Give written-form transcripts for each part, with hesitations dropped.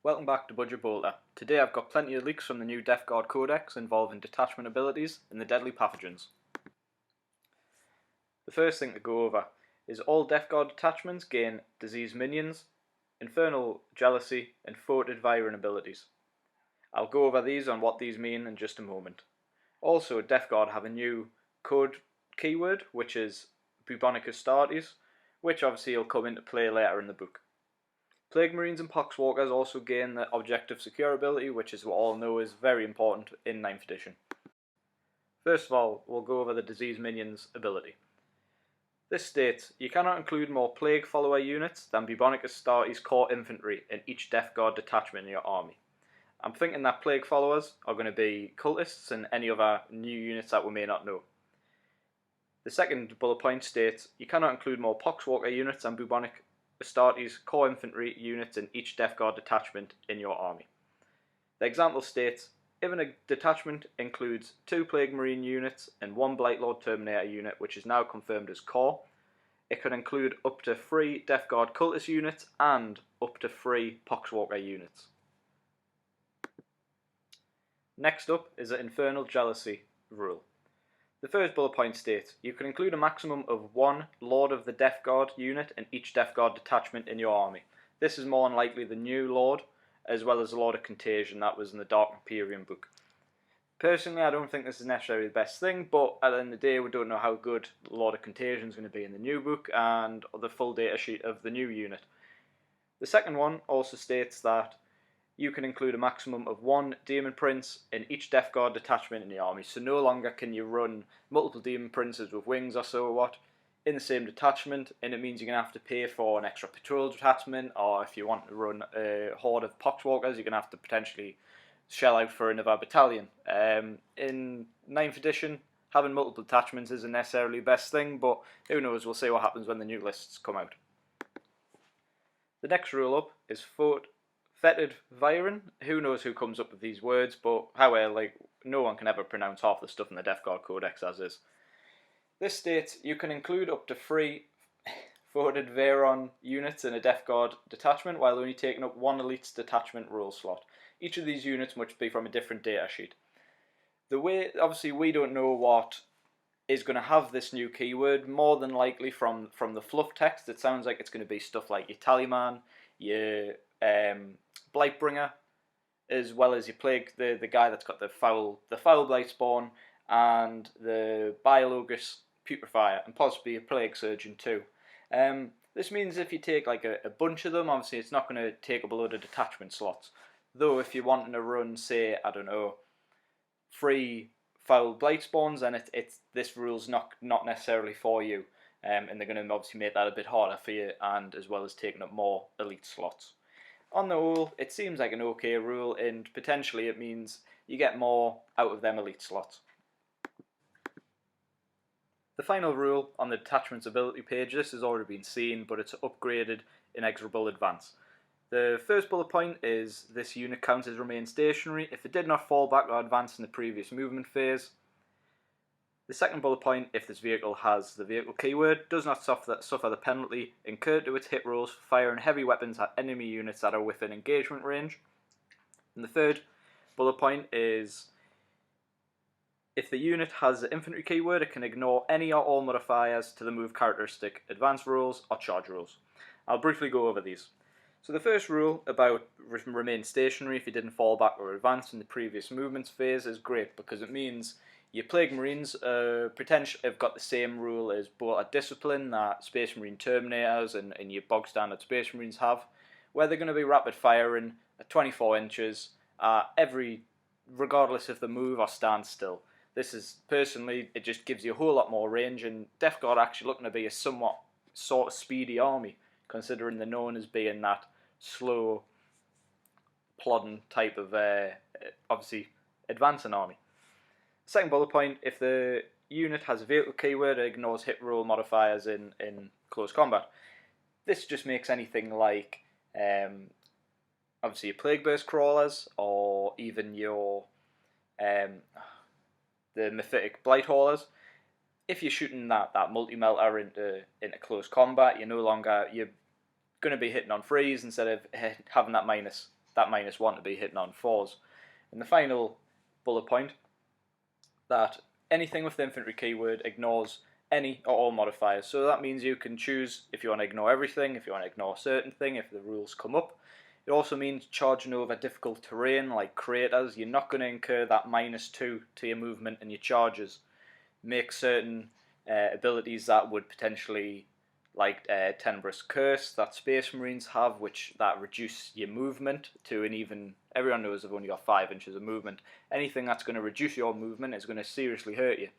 Welcome back to Budget Bolter. Today I've got plenty of leaks from the new Death Guard Codex involving detachment abilities and the deadly pathogens. The first thing to go over is all Death Guard detachments gain disease minions, infernal jealousy and thwarted Viren abilities. I'll go over these and what these mean in just a moment. Also, Death Guard have a new code keyword which is Bubonic Astartes, which obviously will come into play later in the book. Plague Marines and Poxwalkers also gain the Objective Secure ability, which is what all know is very important in 9th edition. First of all, we'll go over the Disease Minions ability. This states, you cannot include more Plague Follower units than Bubonic Astartes core infantry in each Death Guard detachment in your army. I'm thinking that Plague Followers are going to be cultists and any other new units that we may not know. The second bullet point states, you cannot include more Poxwalker units than Bubonic Astartes core infantry units in each Death Guard detachment in your army. The example states, if a detachment includes 2 Plague Marine units and 1 Blightlord Terminator unit, which is now confirmed as core, it could include up to 3 Death Guard Cultist units and up to 3 Poxwalker units. Next up is the Infernal Jealousy rule. The first bullet point states, you can include a maximum of 1 Lord of the Death Guard unit in each Death Guard detachment in your army. This is more than likely the new Lord, as well as the Lord of Contagion that was in the Dark Imperium book. Personally, I don't think this is necessarily the best thing, but at the end of the day, we don't know how good Lord of Contagion is going to be in the new book and the full data sheet of the new unit. The second one also states that you can include a maximum of 1 Demon Prince in each Death Guard detachment in the army. So no longer can you run multiple Demon Princes with wings or so what in the same detachment, and it means you're going to have to pay for an extra patrol detachment, or if you want to run a horde of Poxwalkers, you're going to have to potentially shell out for another battalion. In 9th edition, having multiple detachments isn't necessarily the best thing, but who knows, we'll see what happens when the new lists come out. The next rule up is Fetid Viren. Who knows who comes up with these words, but however, no one can ever pronounce half the stuff in the Death Guard Codex as is. This states you can include up to 3 Fetid Viren units in a Death Guard detachment while only taking up 1 Elite's detachment rule slot. Each of these units must be from a different data sheet. Obviously we don't know what is going to have this new keyword. More than likely from the fluff text, it sounds like it's going to be stuff like your Tallyman, your Blightbringer, as well as your Plague, the guy that's got the foul Blightspawn, and the Biologus Putrifier, and possibly a Plague Surgeon too. This means if you take like a bunch of them, obviously it's not going to take up a load of detachment slots. Though if you're wanting to run, say, I don't know, 3 foul Blightspawns, then this rule's not necessarily for you, and they're going to obviously make that a bit harder for you, and as well as taking up more elite slots. On the whole, it seems like an okay rule, and potentially it means you get more out of them elite slots. The final rule on the detachment's ability page, this has already been seen, but it's upgraded Inexorable Advance. The first bullet point is this unit counts as remain stationary if it did not fall back or advance in the previous movement phase. The second bullet point, if this vehicle has the vehicle keyword, does not suffer the penalty incurred to its hit rolls for firing heavy weapons at enemy units that are within engagement range. And the third bullet point is, if the unit has the infantry keyword, it can ignore any or all modifiers to the move characteristic, advance rules, or charge rules. I'll briefly go over these. So the first rule about remain stationary if you didn't fall back or advance in the previous movements phase is great, because it means your Plague Marines potentially have got the same rule as Bolter Discipline that Space Marine Terminators and your bog standard Space Marines have, where they're going to be rapid firing at 24 inches regardless if they move or stand still. This is, personally, it just gives you a whole lot more range, and Death Guard actually looking to be a somewhat sort of speedy army, considering they're known as being that slow, plodding type of, obviously, advancing army. Second bullet point, if the unit has a vehicle keyword, it ignores hit roll modifiers in close combat. This just makes anything like, obviously, your Plague Burst Crawlers, or even your the Mephitic Blight Haulers. If you're shooting that multi-melter into close combat, you're going to be hitting on freeze instead of having that minus that -1 to be hitting on 4s. And the final bullet point, that anything with the infantry keyword ignores any or all modifiers. So that means you can choose if you want to ignore everything, if you want to ignore a certain thing, if the rules come up. It also means charging over difficult terrain like craters. You're not going to incur that -2 to your movement and your charges. Make certain abilities that would potentially, like Tenebrous Curse that Space Marines have, which that reduce your movement to an even, everyone knows they've only got 5 inches of movement. Anything that's going to reduce your movement is going to seriously hurt you.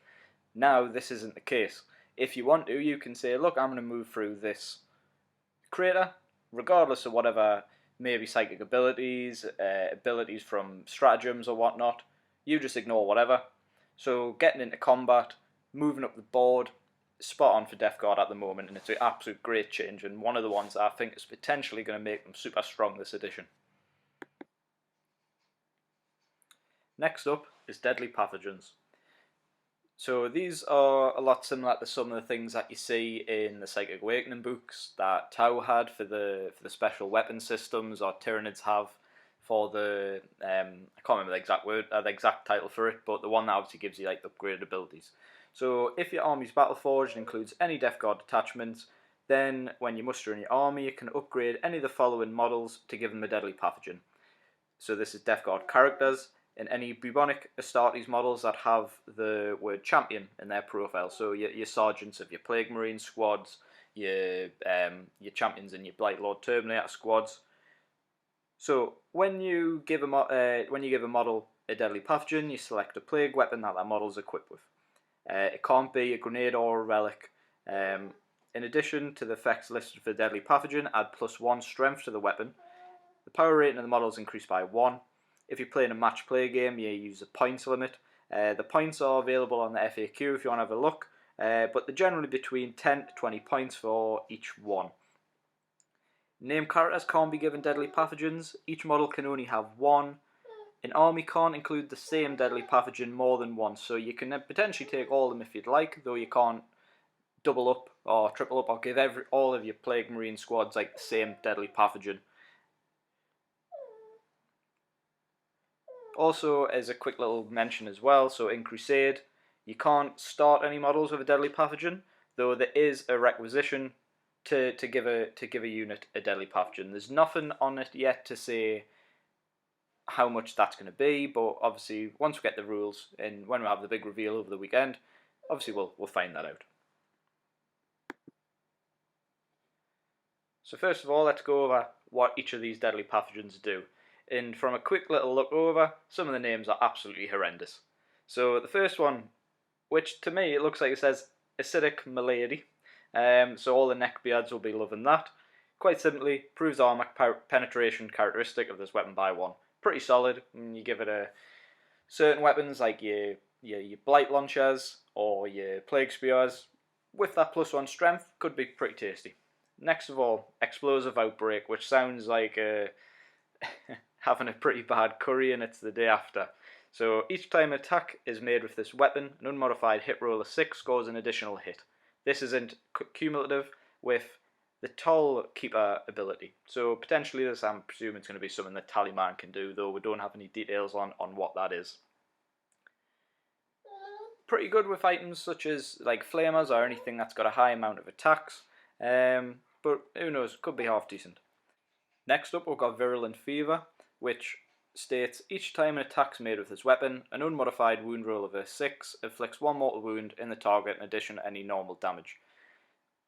Now this isn't the case. If you want to, you can say, look, I'm going to move through this crater, regardless of whatever, maybe psychic abilities, abilities from stratagems or whatnot. You just ignore whatever. So getting into combat, moving up the board, spot on for Death Guard at the moment, and it's an absolute great change, and one of the ones that I think is potentially going to make them super strong this edition. Next up is Deadly Pathogens. So these are a lot similar to some of the things that you see in the Psychic Awakening books that Tau had for the special weapon systems, or Tyranids have for the I can't remember the exact title for it, but the one that obviously gives you like the upgraded abilities. So if your army's Battleforged includes any Death Guard detachments, then when you muster in your army, you can upgrade any of the following models to give them a Deadly Pathogen. So this is Death Guard characters and any bubonic Astartes models that have the word champion in their profile. So your sergeants of your Plague Marine squads, your champions in your Blight Lord Terminator squads. So when you give a model a Deadly Pathogen, you select a plague weapon that model is equipped with. It can't be a grenade or a relic. In addition to the effects listed for Deadly Pathogen, add +1 strength to the weapon. The power rating of the model is increased by 1. If you're playing a match play game, you use a points limit. The points are available on the FAQ if you want to have a look, but they're generally between 10 to 20 points for each one. Named characters can't be given Deadly Pathogens. Each model can only have one. An army can't include the same Deadly Pathogen more than once, so you can potentially take all of them if you'd like, though you can't double up or triple up or give all of your Plague Marine squads like the same Deadly Pathogen. Also, as a quick little mention as well, so in Crusade, you can't start any models with a Deadly Pathogen, though there is a requisition to give a unit a Deadly Pathogen. There's nothing on it yet to say how much that's going to be, but obviously once we get the rules and when we have the big reveal over the weekend, obviously we'll find that out. So first of all, let's go over what each of these Deadly Pathogens do. And from a quick little look over, some of the names are absolutely horrendous. So the first one, which to me it looks like it says Acidic Malady, so all the neckbeards will be loving that. Quite simply, proves armor penetration characteristic of this weapon by 1. Pretty solid. You give it a certain weapons like your Blight Launchers or your Plague Spears, with that +1 strength, could be pretty tasty. Next of all, Explosive Outbreak, which sounds like having a pretty bad curry and it's the day after. So each time an attack is made with this weapon, an unmodified hit roll of 6 scores an additional hit. This isn't cumulative with the Toll Keeper ability. So potentially this, I'm presuming it's going to be something that Tallyman can do, though we don't have any details on what that is. Pretty good with items such as like Flamers or anything that's got a high amount of attacks, but who knows, could be half decent. Next up we've got Virulent Fever, which states each time an attack's made with this weapon, an unmodified wound roll of a 6 inflicts 1 mortal wound in the target in addition to any normal damage.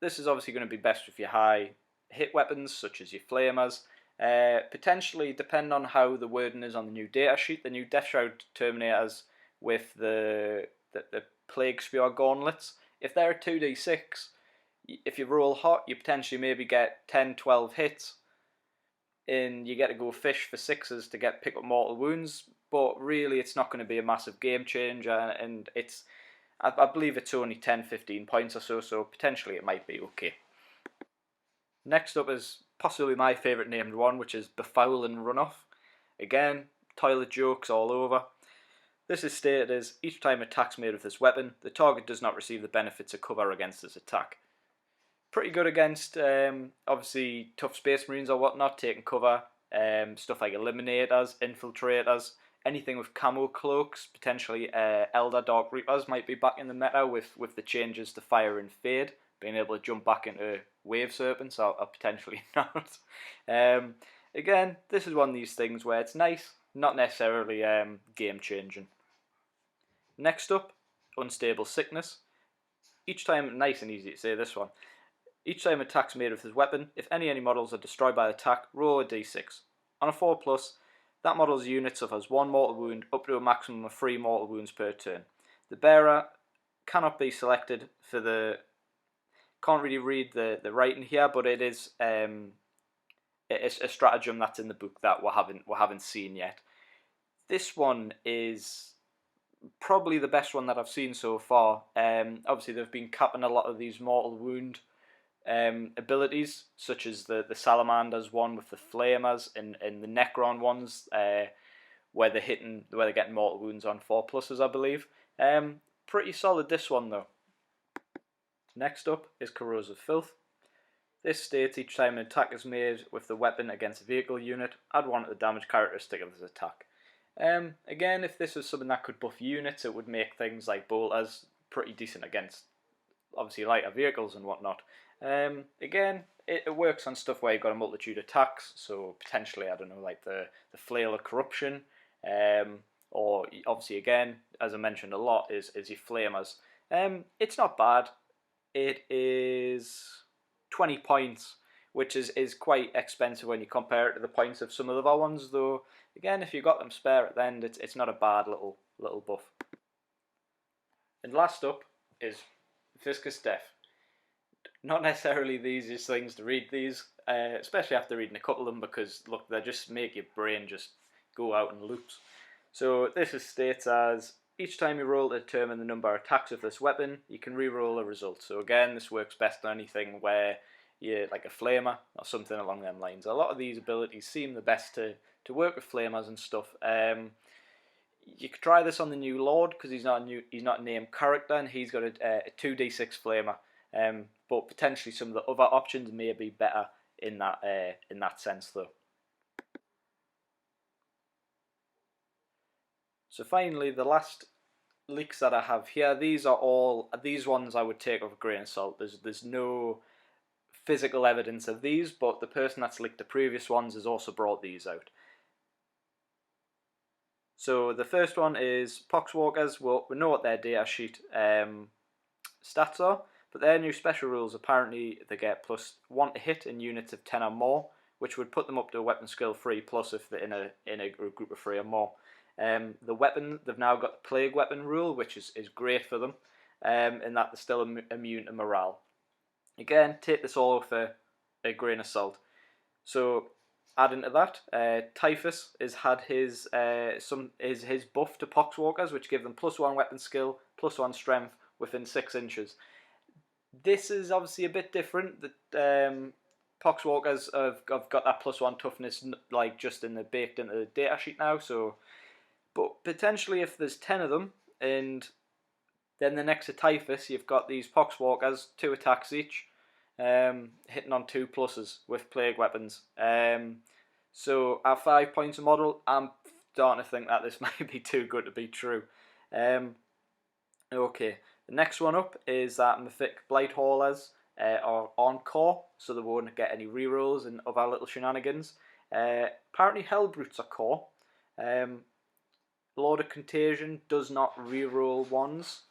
This is obviously going to be best with your high hit weapons such as your Flamers. Potentially, depending on how the wording is on the new data sheet, the new Death Shroud Terminators with the Plague Spear Gauntlets, if they're a 2d6, if you roll hot, you potentially maybe get 10-12 hits, and you get to go fish for 6s to pick up mortal wounds, but really it's not going to be a massive game changer, and I believe it's only 10-15 points or so potentially it might be okay. Next up is possibly my favourite named one, which is Befoul and Runoff. Again, toilet jokes all over. This is stated as, each time attack's made with this weapon, the target does not receive the benefits of cover against this attack. Pretty good against, obviously, tough Space Marines or whatnot, taking cover stuff like Eliminators, Infiltrators, anything with camo cloaks, potentially Elder Dark Reapers might be back in the meta with the changes to Fire and Fade, being able to jump back into Wave Serpents, or potentially not. Again, this is one of these things where it's nice, not necessarily game changing. Next up, Unstable Sickness. Each time, nice and easy to say this one. Each time attack's made with his weapon, if any enemy models are destroyed by the attack, roll a d6. On a 4+, that model's unit suffers 1 mortal wound up to a maximum of 3 mortal wounds per turn. The bearer cannot be selected for the... Can't really read the writing here, but it is it's a stratagem that's in the book that we haven't seen yet. This one is probably the best one that I've seen so far. Obviously, they've been capping a lot of these mortal wound abilities, such as the Salamanders one with the Flamers, and the Necron ones, where they're getting mortal wounds on 4+, I believe. Pretty solid, this one though. Next up is Corrosive Filth. This states each time an attack is made with the weapon against a vehicle unit, add 1 to the damage characteristic of this attack. Again, if this was something that could buff units, it would make things like bolters pretty decent against, obviously, lighter vehicles and whatnot. Again, it works on stuff where you've got a multitude of attacks, so potentially, I don't know, like the Flail of Corruption, or obviously, again, as I mentioned a lot, is your Flamers. It's not bad. It is 20 points, which is quite expensive when you compare it to the points of some of the other ones, though. Again, if you got them spare at the end, it's not a bad little buff. And last up is Viscous Death. Not necessarily the easiest things to read these, especially after reading a couple of them, because look, they just make your brain just go out in loops. So this states as, each time you roll to determine the number of attacks with this weapon, you can re-roll a result. So again, this works best on anything where you're like a flamer or something along them lines. A lot of these abilities seem the best to work with flamers and stuff. You could try this on the new Lord, because he's not a named character, and he's got a 2d6 flamer. But potentially some of the other options may be better in that sense though. So finally, the last leaks that I have here, these ones I would take with a grain of salt. There's no physical evidence of these, but the person that's leaked the previous ones has also brought these out. So the first one is Poxwalkers. Well, we know what their data sheet stats are, but their new special rules, apparently they get +1 to hit in units of 10 or more, which would put them up to a weapon skill 3+ if they're in a group of 3 or more. The weapon, they've now got the Plague Weapon rule, which is great for them, in that they're still immune to morale. Again, take this all with a grain of salt. So, adding to that, Typhus has had his buff to Poxwalkers, which give them +1 weapon skill, +1 strength within 6 inches. This is obviously a bit different. That Poxwalkers have got that +1 toughness, like just baked into the data sheet now. So, but potentially if there's 10 of them, and then the next to Typhus, you've got these Poxwalkers, 2 attacks each, hitting on 2+ with plague weapons. So at 5 points a model, I'm starting to think that this might be too good to be true. Okay, the next one up is that Mythic Blight Haulers are on core, so they won't get any rerolls and other little shenanigans. Apparently Hellbrutes are core. Lord of Contagion does not reroll ones,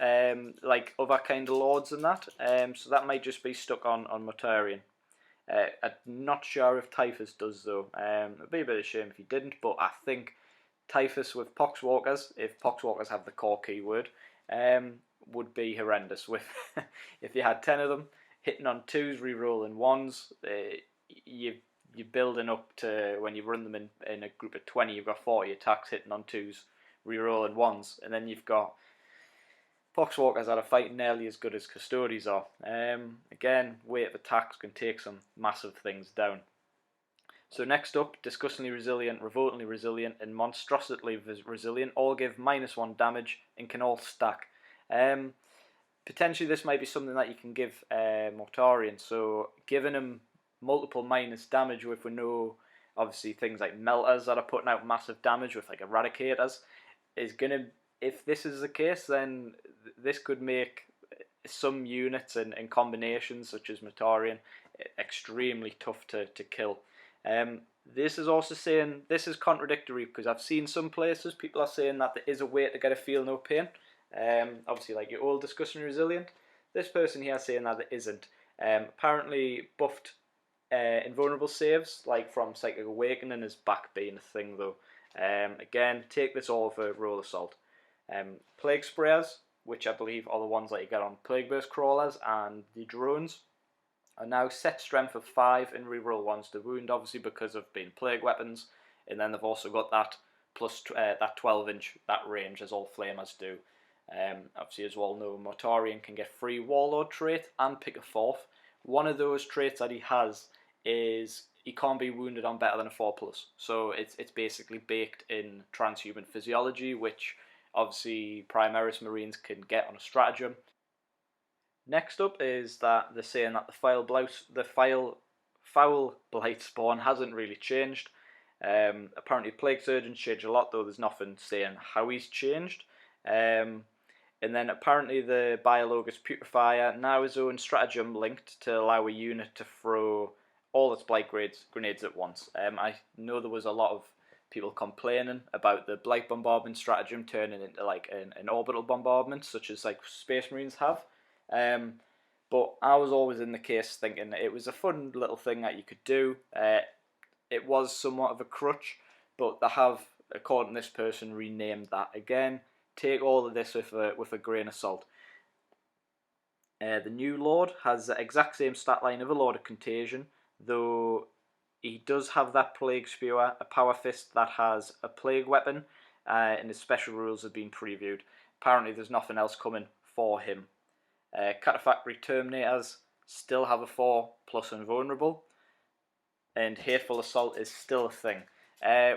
like other kind of lords and that, so that might just be stuck on Mortarion. I'm not sure if Typhus does though. It'd be a bit of a shame if he didn't, but I think Typhus with Poxwalkers, if Poxwalkers have the core keyword, would be horrendous. With if you had 10 of them hitting on 2s, rerolling 1s, you're building up to, when you run them in a group of 20, you've got 40 attacks hitting on 2s, rerolling 1s, and then you've got Poxwalkers that are fighting nearly as good as Custodes are. Again, weight of attacks can take some massive things down. So next up, Disgustingly Resilient, Revoltingly Resilient, and Monstrously Resilient all give -1 damage and can all stack. Potentially this might be something that you can give Mortarion, so giving him multiple minus damage with no obviously things like melters that are putting out massive damage with like eradicators, is gonna, if this is the case, then this could make some units and combinations such as Mortarion extremely tough to kill. This is also saying, this is contradictory, because I've seen some places people are saying that there is a way to get a feel no pain. Obviously like your old discussion resilient. This person here is saying that there isn't. Apparently buffed invulnerable saves, like from Psychic Awakening, is back being a thing though. Again, take this all for roll assault. Plague Sprayers, which I believe are the ones that you get on Plague Burst Crawlers and the drones, are now set strength of 5 and reroll 1s to wound, obviously because of being plague weapons, and then they've also got that plus that 12-inch, that range, as all flamers do. Obviously, as well know, Mortarion can get free Warlord trait and pick a fourth. One of those traits that he has is he can't be wounded on better than a 4+. So it's basically baked in transhuman physiology, which obviously Primaris Marines can get on a stratagem. Next up is that they're saying that the Foul Blight spawn hasn't really changed. Apparently Plague Surgeon's changed a lot, though there's nothing saying how he's changed. And then apparently the Biologus Putrefier now has his own stratagem linked to allow a unit to throw all its blight grenades at once. I know there was a lot of people complaining about the blight bombardment stratagem turning into like an orbital bombardment, such as like Space Marines have. But I was always in the case thinking it was a fun little thing that you could do. It was somewhat of a crutch, but they have, according to this person, renamed that again. Take all of this with a grain of salt. The new Lord has the exact same stat line of a Lord of Contagion, though he does have that Plague Spewer, a Power Fist that has a Plague Weapon, and his special rules have been previewed. Apparently there's nothing else coming for him. Cataphractii Terminators still have a 4+ invulnerable, and Hateful Assault is still a thing.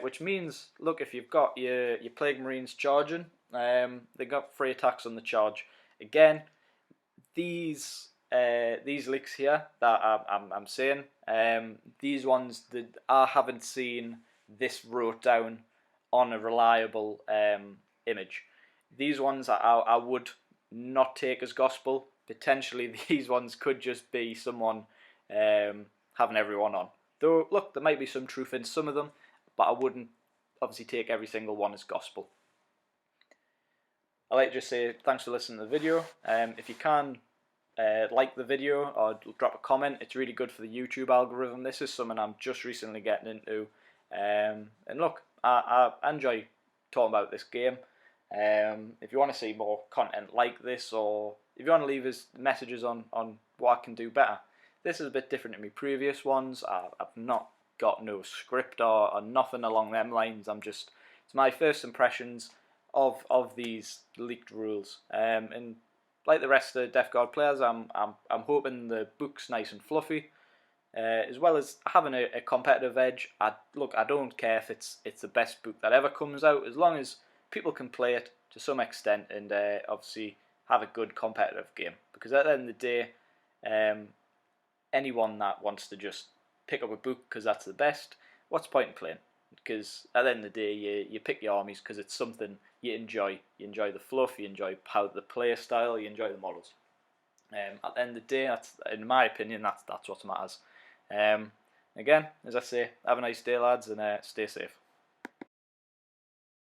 Which means, look, if you've got your Plague Marines charging, they got free attacks on the charge. Again, these leaks here that I'm saying, these ones that I haven't seen this wrote down on a reliable image. These ones I would not take as gospel. Potentially these ones could just be someone having everyone on. Though, look, there might be some truth in some of them, but I wouldn't obviously take every single one as gospel. I'd like to just say thanks for listening to the video. If you can, like the video or drop a comment. It's really good for the YouTube algorithm. This is something I'm just recently getting into. And look, I enjoy talking about this game. If you want to see more content like this, or if you want to leave us messages on what I can do better, this is a bit different to my previous ones. I've not got no script or nothing along them lines. It's my first impressions of these leaked rules. And like the rest of the Death Guard players, I'm hoping the book's nice and fluffy, as well as having a competitive edge. I don't care if it's the best book that ever comes out, as long as people can play it to some extent and obviously have a good competitive game. Because at the end of the day, anyone that wants to just pick up a book because that's the best, what's the point in playing? Because at the end of the day, you pick your armies because it's something you enjoy. You enjoy the fluff, you enjoy how the player style, you enjoy the models. At the end of the day, that's, in my opinion, that's what matters. Again, as I say, have a nice day, lads, and stay safe.